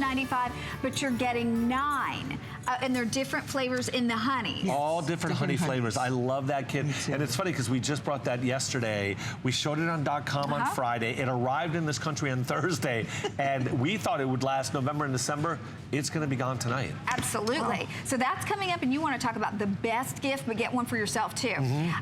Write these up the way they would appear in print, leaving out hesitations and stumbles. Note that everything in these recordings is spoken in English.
$7.95, but you're getting 9. And they're different flavors in the honey. Yes. All different honey flavors. I love that kit. And it's funny because we just brought that yesterday. We showed it on .com on Friday. It arrived in this country on Thursday. And we thought it would last November and December. It's going to be gone tonight. Absolutely. Wow. So that's coming up, and you want to talk about the best gift, but get one for yourself too.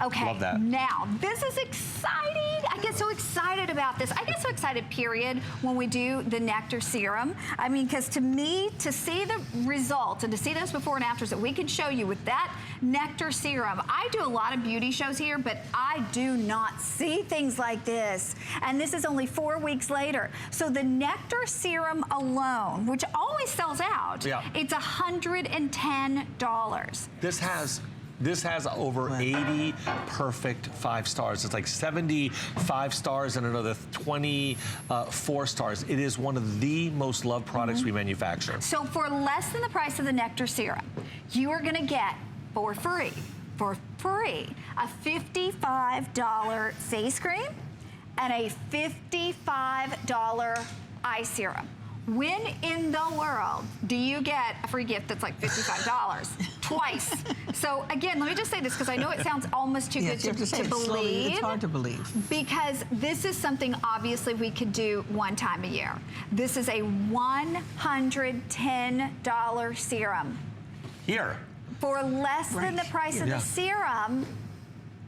Okay. Love that. Now, this is exciting. I get so excited about this. I get so excited, period, when we do the nectar serum. I mean, because to me, to see the results and to see those before and afters that we can show you with that nectar serum. I do a lot of beauty shows here, but I do not see things like this. And this is only 4 weeks later. So the nectar serum alone, which always sells out, it's $110. This has over 80 perfect 5 stars. It's like 75 stars and another 24 stars. It is one of the most loved products we manufacture. So for less than the price of the nectar serum, you are gonna get for free, a $55 face cream and a $55 eye serum. When in the world do you get a free gift that's like $55? Twice. So again, let me just say this because I know it sounds almost too good to believe. Slowly. It's hard to believe. Because this is something obviously we could do one time a year. This is a $110 serum. Here. For less than the price of the serum,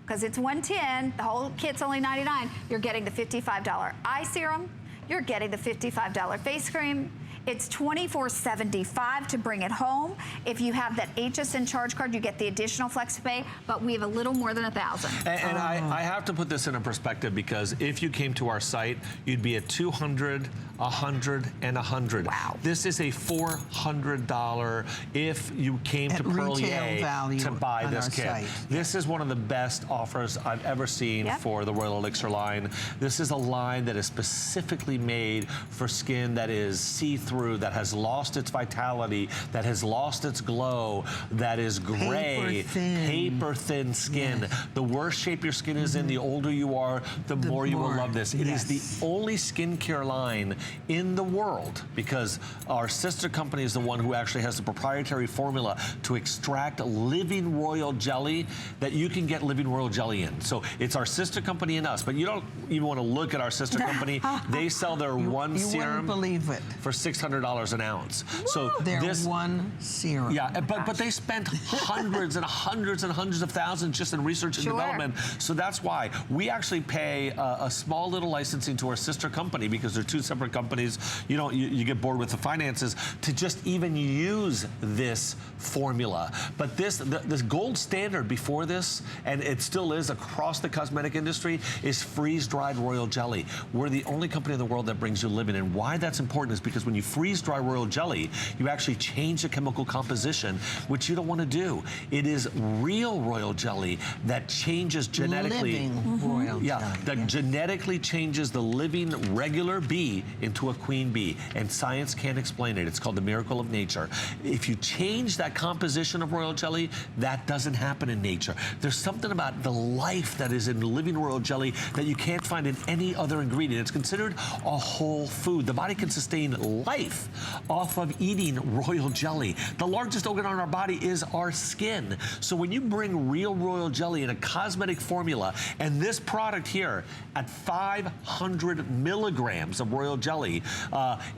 because it's $110, the whole kit's only $99, you're getting the $55 eye serum, you're getting the $55 face cream. It's $24.75 to bring it home. If you have that HSN charge card, you get the additional flex pay, but we have a little more than 1,000. And I have to put this in a perspective because if you came to our site, you'd be at 200, 100, and 100. Wow. This is a $400 if you came to Perlier to buy this kit. Site. This is one of the best offers I've ever seen for the Royal Elixir line. This is a line that is specifically made for skin that is see-through, that has lost its vitality, that has lost its glow, that is gray, paper thin skin. The worse shape your skin is in, the older you are, the more you will love this. It is the only skincare line in the world, because our sister company is the one who actually has the proprietary formula to extract living royal jelly that you can get living royal jelly in. So it's our sister company and us, but you don't even want to look at our sister company. They sell their one serum for $600 an ounce. So this one serum. Yeah, but they spent hundreds and hundreds and hundreds of thousands just in research and development. So that's why we actually pay a small little licensing to our sister company, because they're two separate companies. You know, you get bored with the finances to just even use this formula. But this gold standard before this, and it still is across the cosmetic industry, is freeze-dried royal jelly. We're the only company in the world that brings you living. And why that's important is because when you freeze-dry royal jelly, you actually change the chemical composition, which you don't want to do. It is real royal jelly that changes genetically. Living royal jelly. That genetically changes the living regular bee into a queen bee. And science can't explain it. It's called the miracle of nature. If you change that composition of royal jelly, that doesn't happen in nature. There's something about the life that is in living royal jelly that you can't find in any other ingredient. It's considered a whole food. The body can sustain life off of eating royal jelly. The largest organ on our body is our skin. So when you bring real royal jelly in a cosmetic formula, and this product here at 500 milligrams of royal jelly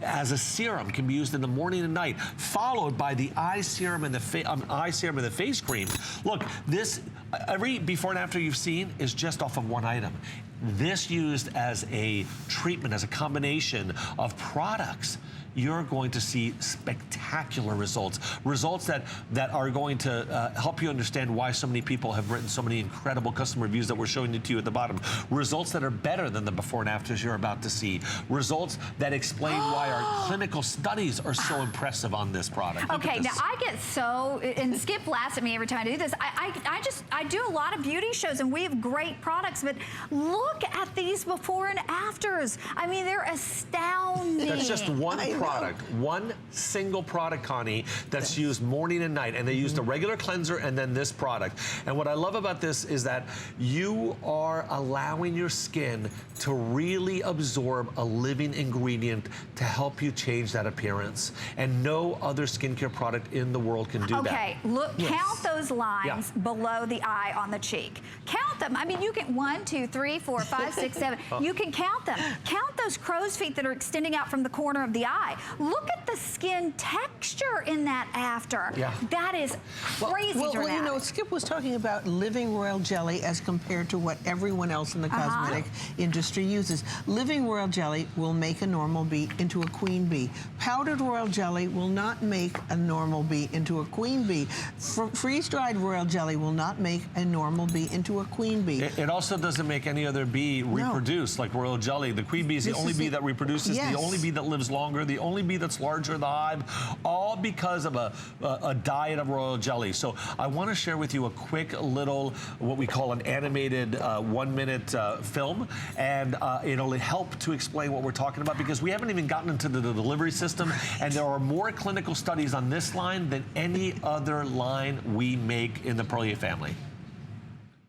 as a serum can be used in the morning and night, followed by the eye serum and the face cream. Look, this every before and after you've seen is just off of one item. This used as a treatment, as a combination of products, you're going to see spectacular results. Results that are going to help you understand why so many people have written so many incredible customer reviews that we're showing it to you at the bottom. Results that are better than the before and afters you're about to see. Results that explain why our clinical studies are so impressive on this product. Okay, now I get so, and Skip laughs at me every time I do this. I do a lot of beauty shows and we have great products, but look look at these before and afters. I mean, they're astounding. That's just one product, one single product, Connie, that's used morning and night. And they used a regular cleanser and then this product. And what I love about this is that you are allowing your skin to really absorb a living ingredient to help you change that appearance. And no other skincare product in the world can do that. Okay, look, count those lines below the eye on the cheek. Count them. I mean, you can 1, 2, 3, 4, 5, 6, 7. You can count them. Count those crow's feet that are extending out from the corner of the eye. Look at the skin texture in that after. That is crazy. Well, you know, Skip was talking about living royal jelly as compared to what everyone else in the cosmetic industry uses. Living royal jelly will make a normal bee into a queen bee. Powdered royal jelly will not make a normal bee into a queen bee. Freeze-dried royal jelly will not make a normal bee into a queen bee. It also doesn't make any other bee reproduce like royal jelly. The queen bee is the only bee that reproduces, the only bee that lives longer, the only bee that's larger in the hive, all because of a diet of royal jelly. So I want to share with you a quick little, what we call an animated 1-minute film, and it'll help to explain what we're talking about, because we haven't even gotten into the delivery system, and there are more clinical studies on this line than any other line we make in the Perlier family.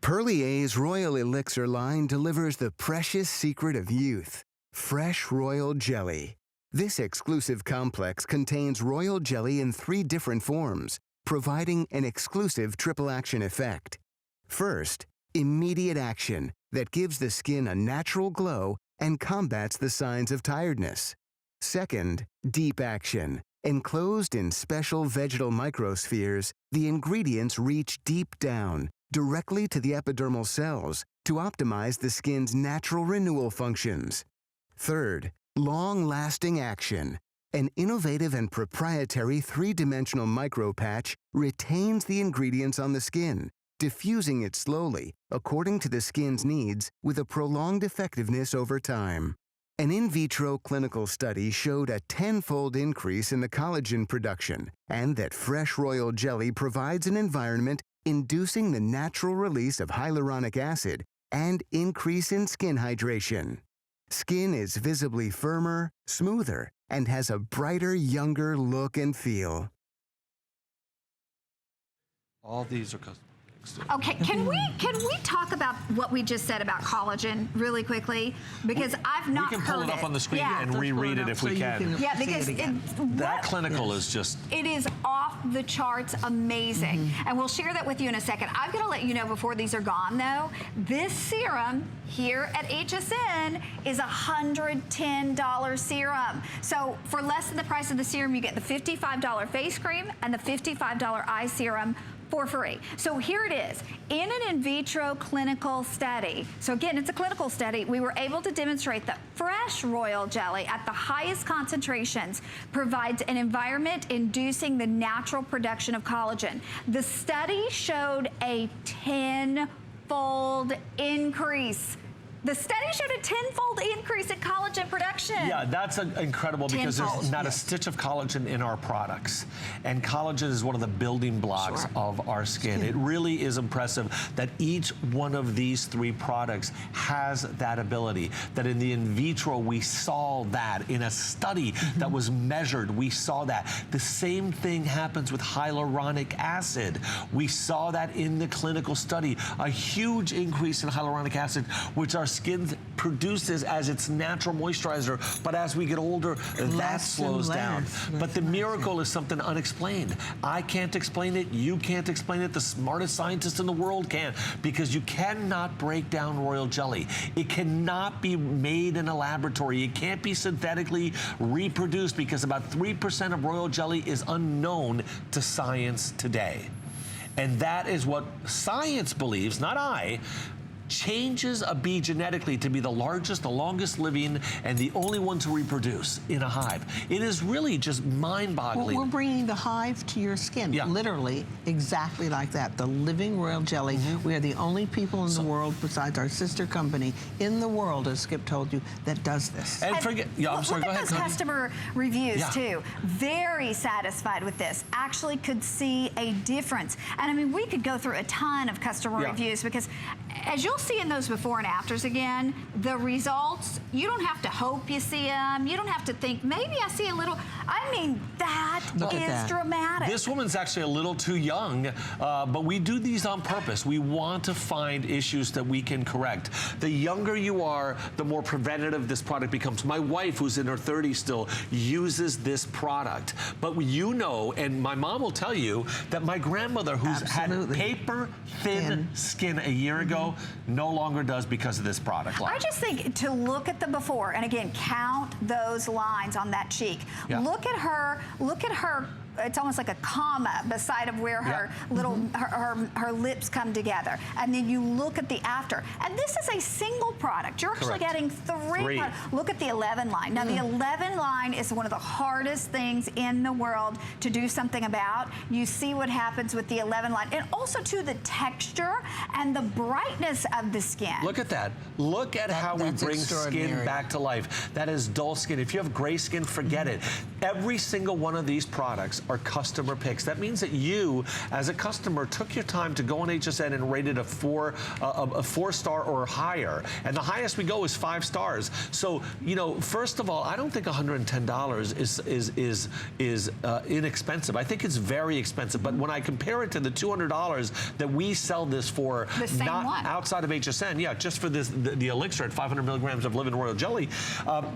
Perlier's Royal Elixir line delivers the precious secret of youth, fresh royal jelly. This exclusive complex contains royal jelly in 3 different forms, providing an exclusive triple action effect. First, immediate action that gives the skin a natural glow and combats the signs of tiredness. Second, deep action. Enclosed in special vegetal microspheres, the ingredients reach deep down, directly to the epidermal cells, to optimize the skin's natural renewal functions. Third, long-lasting action. An innovative and proprietary 3-dimensional micropatch retains the ingredients on the skin, diffusing it slowly, according to the skin's needs, with a prolonged effectiveness over time. An in vitro clinical study showed a 10-fold increase in the collagen production, and that fresh royal jelly provides an environment inducing the natural release of hyaluronic acid and increase in skin hydration. Skin is visibly firmer, smoother, and has a brighter, younger look and feel. All these are custom. Okay, can we talk about what we just said about collagen really quickly? Because I've not heard it. We can pull it up on the screen and reread it if we can. Yeah, because that clinical is just... It is off the charts amazing. And we'll share that with you in a second. I'm going to let you know before these are gone, though, this serum here at HSN is a $110 serum. So for less than the price of the serum, you get the $55 face cream and the $55 eye serum for free. So here it is. In an in vitro clinical study, so again, it's a clinical study, we were able to demonstrate that fresh royal jelly at the highest concentrations provides an environment inducing the natural production of collagen. The study showed a 10-fold increase. The study showed a 10-fold increase in collagen production. Yeah, that's incredible because there's not a stitch of collagen in our products. And collagen is one of the building blocks of our skin. It really is impressive that each one of these 3 products has that ability. That in the in vitro, we saw that. In a study that was measured, we saw that. The same thing happens with hyaluronic acid. We saw that in the clinical study. A huge increase in hyaluronic acid, which our skin produces as its natural moisturizer, but as we get older, that slows down. But the miracle is something unexplained. I can't explain it, you can't explain it, the smartest scientist in the world can, because you cannot break down royal jelly. It cannot be made in a laboratory. It can't be synthetically reproduced because about 3% of royal jelly is unknown to science today. And that is what science believes, not I, changes a bee genetically to be the largest, the longest living, and the only one to reproduce in a hive. It is really just mind-boggling. Well, we're bringing the hive to your skin, literally exactly like that. The living royal jelly. We are the only people in the world, besides our sister company, in the world, as Skip told you, that does this. And forget, I'm sorry, go ahead. Look at those customer reviews, too. Very satisfied with this. Actually could see a difference. And I mean, we could go through a ton of customer reviews because, as you'll you'll see in those before and afters again, the results, you don't have to hope you see them. You don't have to think, maybe I see a little. I mean, that is dramatic. This woman's actually a little too young, but we do these on purpose. We want to find issues that we can correct. The younger you are, the more preventative this product becomes. My wife, who's in her 30s still, uses this product. But you know, and my mom will tell you, that my grandmother, who's had paper-thin skin a year ago, no longer does because of this product line. I just think to look at the before, and again, count those lines on that cheek. Yeah. Look at her, it's almost like a comma beside of where her little her lips come together, and then you look at the after, and this is a single product. You're actually getting three. Look at the 11 line. Now the 11 line is one of the hardest things in the world to do something about. You see what happens with the 11 line, and also to the texture and the brightness of the skin. Look at that. Look at how we bring skin back to life. That is dull skin. If you have gray skin, forget it. Every single one of these products are customer picks. That means that you, as a customer, took your time to go on HSN and rated a 4-star or higher. And the highest we go is 5 stars. So, you know, first of all, I don't think $110 is inexpensive. I think it's very expensive. But when I compare it to the $200 that we sell this for, not outside of HSN, just for this, the Elixir at 500 milligrams of Living Royal Jelly,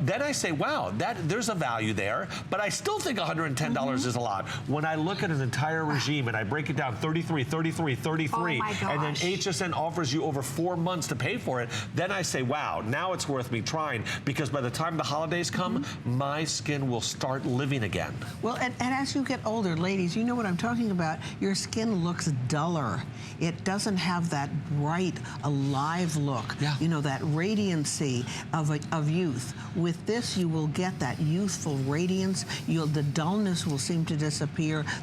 then I say, wow, there's a value there. But I still think $110 is a lot. When I look at an entire regime and I break it down 33, 33, 33, and then HSN offers you over 4 months to pay for it, then I say, wow, now it's worth me trying, because by the time the holidays come, my skin will start living again. Well, and as you get older, ladies, you know what I'm talking about. Your skin looks duller. It doesn't have that bright, alive look. You know, that radiancy of youth. With this, you will get that youthful radiance. The dullness will seem to disappear.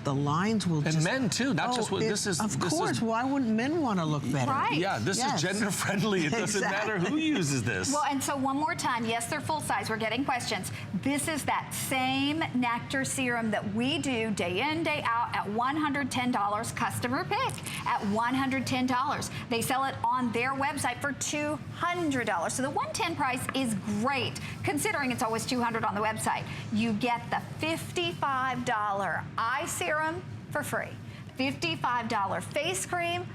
The lines will and men too, not just what this is. Of course, why wouldn't men want to look better? Yeah, this is gender friendly. It doesn't matter who uses this. Well, and so one more time, yes, they're full size. We're getting questions. This is that same nectar serum that we do day in, day out at $110 customer pick at $110. They sell it on their website for $200. So the $110 price is great, considering it's always $200 on the website. You get the $55 eye serum for free, $55 face cream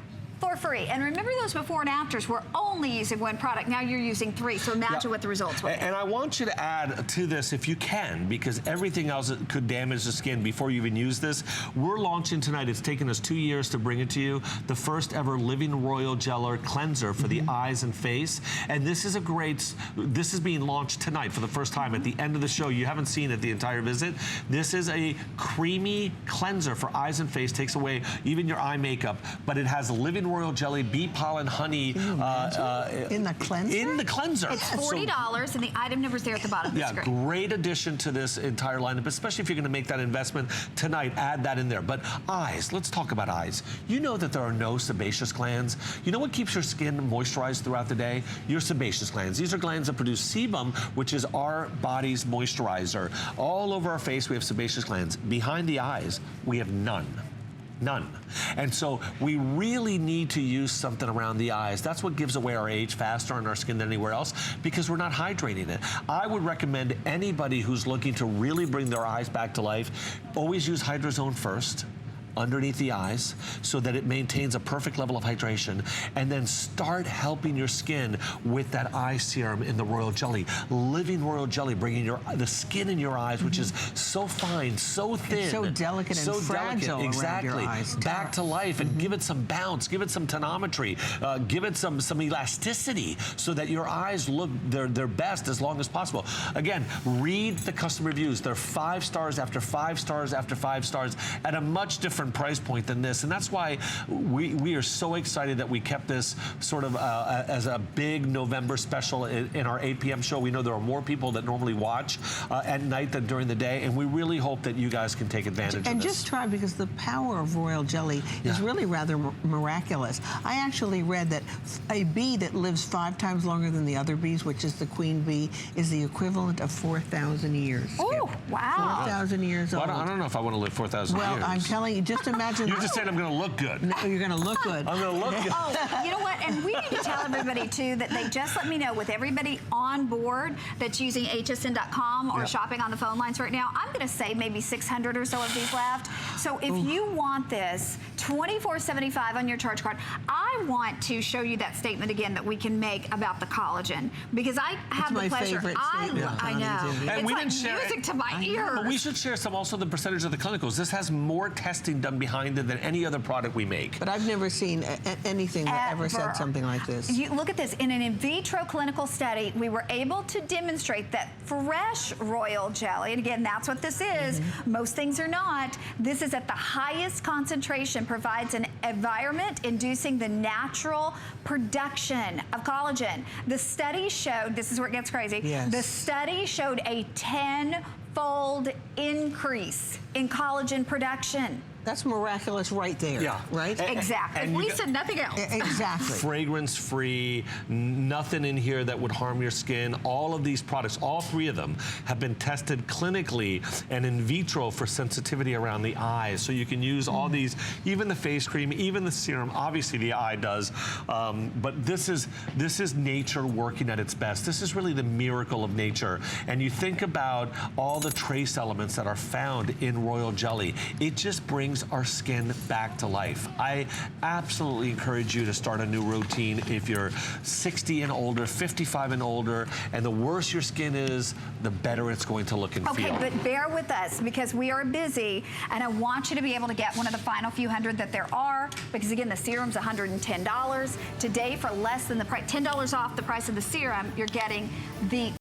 for free. And remember, those before and afters, we're only using one product. Now you're using 3, so imagine what the results will be. And I want you to add to this, if you can, because everything else could damage the skin before you even use this. We're launching tonight. It's taken us 2 years to bring it to you. The first ever Living Royal Jelly Cleanser for the eyes and face. And this is this is being launched tonight for the first time at the end of the show. You haven't seen it the entire visit. This is a creamy cleanser for eyes and face. Takes away even your eye makeup, but it has Living Royal Jelly, bee pollen, honey. In the cleanser? In the cleanser. It's $40, and the item number's there at the bottom of the screen. Great addition to this entire lineup, especially if you're going to make that investment tonight. Add that in there. But eyes, let's talk about eyes. You know that there are no sebaceous glands. You know what keeps your skin moisturized throughout the day? Your sebaceous glands. These are glands that produce sebum, which is our body's moisturizer. All over our face, we have sebaceous glands. Behind the eyes, we have none. None. And so we really need to use something around the eyes. That's what gives away our age faster on our skin than anywhere else, because we're not hydrating it. I would recommend anybody who's looking to really bring their eyes back to life, always use Hydrazone first underneath the eyes so that it maintains a perfect level of hydration, and then start helping your skin with that eye serum in the Royal Jelly. Living Royal Jelly, bringing the skin in your eyes, which is so fine, so thin. It's so delicate and fragile around your eyes. Back to life, and give it some bounce, give it some tonometry, give it some elasticity so that your eyes look their best as long as possible. Again, read the customer reviews. They're 5 stars after 5 stars after 5 stars at a much different price point than this, and that's why we are so excited that we kept this sort of as a big November special in our 8 p.m. show. We know there are more people that normally watch at night than during the day, and we really hope that you guys can take advantage of this. And just try, because the power of Royal Jelly is really rather miraculous. I actually read that a bee that lives 5 times longer than the other bees, which is the queen bee, is the equivalent of 4,000 years. Oh, wow. 4,000 years old. Well, I don't know if I want to live 4,000 years. Well, I'm telling you, Just imagine. You just said I'm going to look good. No, you're going to look good. I'm going to look good. Oh, you know what? And we need to tell everybody, too, that they just let me know with everybody on board that's using hsn.com or shopping on the phone lines right now, I'm going to say maybe 600 or so of these left. So if you want this, $24.75 on your charge card, I want to show you that statement again that we can make about the collagen, because I have the pleasure. I know. And it's we like didn't share music to my ears. But we should share some also the percentage of the clinicals. This has more testing done behind it than any other product we make. But I've never seen anything that ever said something like this. You look at this. In an in vitro clinical study, we were able to demonstrate that fresh royal jelly, and again, that's what this is. Most things are not. This is at the highest concentration, provides an environment inducing the natural production of collagen. The study showed, this is where it gets crazy, the study showed a 10-fold increase in collagen production. That's miraculous right there. Yeah. Right? Exactly. And we said nothing else. Exactly. Fragrance-free, nothing in here that would harm your skin. All of these products, all three of them, have been tested clinically and in vitro for sensitivity around the eyes. So you can use all these, even the face cream, even the serum. Obviously the eye does, but this is nature working at its best. This is really the miracle of nature. And you think about all the trace elements that are found in royal jelly. It just brings our skin back to life. I absolutely encourage you to start a new routine if you're 60 and older, 55 and older, and the worse your skin is, the better it's going to look and feel. Okay, but bear with us because we are busy, and I want you to be able to get one of the final few hundred that there are, because again, the serum's $110. Today, for less than the price, $10 off the price of the serum, you're getting the